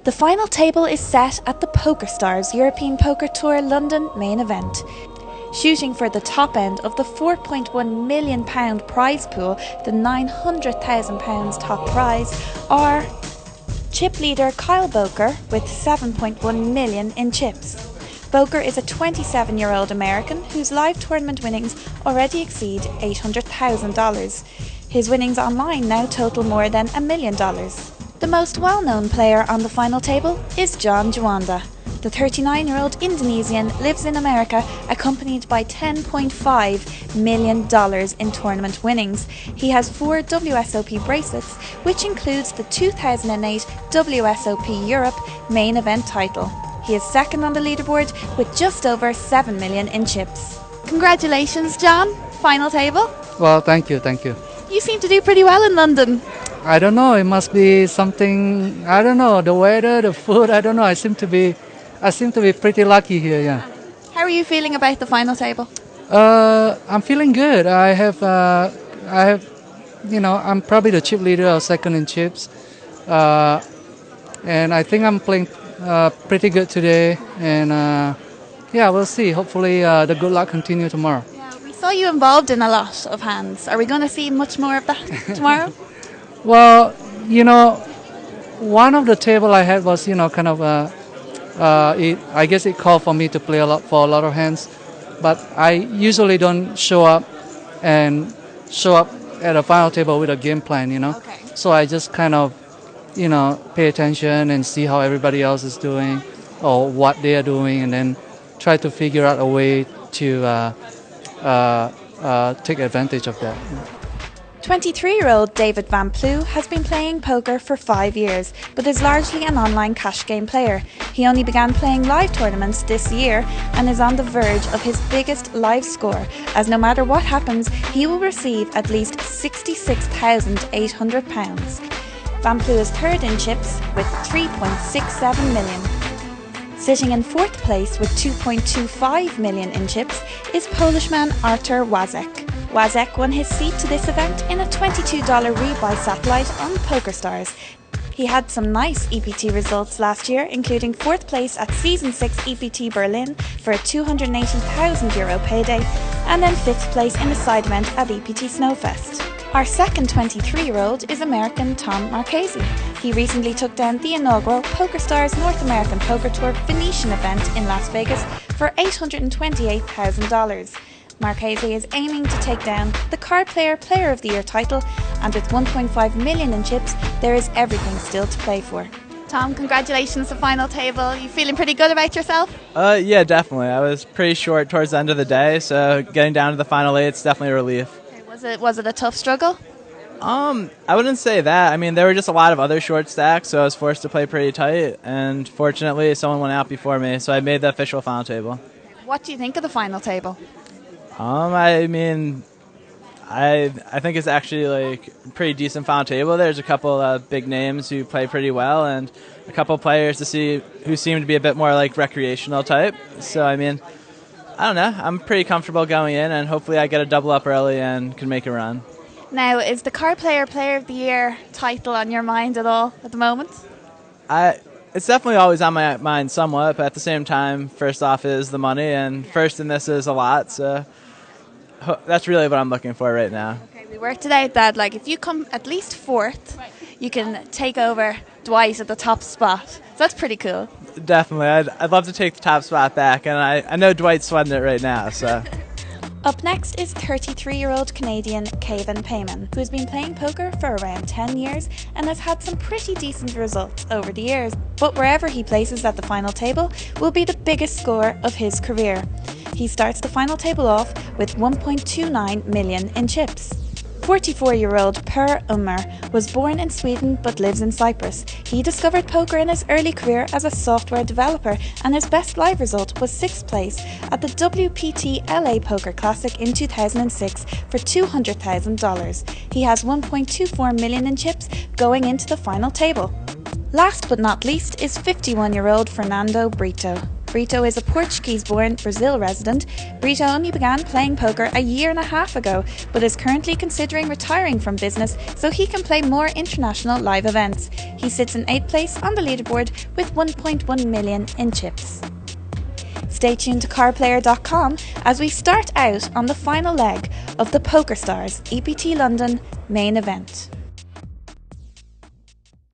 The final table is set at the PokerStars European Poker Tour London main event. Shooting for the top end of the £4.1 million prize pool, the £900,000 top prize, are chip leader Kyle Boker with 7.1 million in chips. Boker is a 27-year-old American whose live tournament winnings already exceed $800,000. His winnings online now total more than $1 million. The most well-known player on the final table is Juanda. The 39-year-old Indonesian lives in America, accompanied by $10.5 million in tournament winnings. He has 4 WSOP bracelets, which includes the 2008 WSOP Europe main event title. He is second on the leaderboard with just over 7 million in chips. Congratulations, John. Final table. Well, thank you, thank you. You seem to do pretty well in London. I don't know, it must be something, I don't know, the weather, the food, I don't know. I seem to be pretty lucky here, yeah. How are you feeling about the final table? I'm feeling good. I'm probably the chip leader or second in chips. And I think I'm playing pretty good today. And yeah, we'll see. Hopefully the good luck continue tomorrow. Yeah, we saw you involved in a lot of hands. Are we going to see much more of that tomorrow? Well, one of the table I had was, kind of, I guess it called for me to play a lot of hands, but I usually don't show up at a final table with a game plan, Okay. So I just kind of, pay attention and see how everybody else is doing or what they are doing, and then try to figure out a way to take advantage of that. 23-year-old David Van Ploe has been playing poker for 5 years, but is largely an online cash game player. He only began playing live tournaments this year and is on the verge of his biggest live score, as no matter what happens, he will receive at least £66,800. Van Ploe is third in chips with 3.67 million. Sitting in fourth place with 2.25 million in chips is Polishman Artur Wazek. Wazek won his seat to this event in a $22 rebuy satellite on PokerStars. He had some nice EPT results last year, including 4th place at Season 6 EPT Berlin for a €280,000 payday, and then 5th place in the side event at EPT Snowfest. Our second 23-year-old is American Tom Marchese. He recently took down the inaugural PokerStars North American Poker Tour Venetian event in Las Vegas for $828,000. Marchese is aiming to take down the Card Player Player of the Year title, and with 1.5 million in chips, there is everything still to play for. Tom, congratulations on the final table. You feeling pretty good about yourself? Yeah, definitely. I was pretty short towards the end of the day, so getting down to the final 8 is definitely a relief. Okay, was it a tough struggle? I wouldn't say that. I mean, there were just a lot of other short stacks, so I was forced to play pretty tight, and fortunately someone went out before me, so I made the official final table. What do you think of the final table? I mean, I think it's actually like a pretty decent final table. There's a couple of big names who play pretty well, and a couple players who seem to be a bit more like recreational type. So I mean, I don't know. I'm pretty comfortable going in, and hopefully I get a double up early and can make a run. Now, is the Card Player Player of the Year title on your mind at all at the moment? It's definitely always on my mind somewhat, but at the same time, first off is the money, and first in this is a lot, so that's really what I'm looking for right now. Okay, we worked it out that if you come at least 4th, you can take over Dwight at the top spot. So that's pretty cool. Definitely. I'd love to take the top spot back, and I know Dwight's sweating it right now, so... Up next is 33-year-old Canadian Kevin Payman, who has been playing poker for around 10 years and has had some pretty decent results over the years. But wherever he places at the final table will be the biggest score of his career. He starts the final table off with 1.29 million in chips. 44-year-old Per Ummer was born in Sweden but lives in Cyprus. He discovered poker in his early career as a software developer, and his best live result was 6th place at the WPT LA Poker Classic in 2006 for $200,000. He has 1.24 million in chips going into the final table. Last but not least is 51-year-old Fernando Brito. Brito is a Portuguese-born Brazil resident. Brito only began playing poker a year and a half ago, but is currently considering retiring from business so he can play more international live events. He sits in 8th place on the leaderboard with 1.1 million in chips. Stay tuned to cardplayer.com as we start out on the final leg of the PokerStars EPT London main event.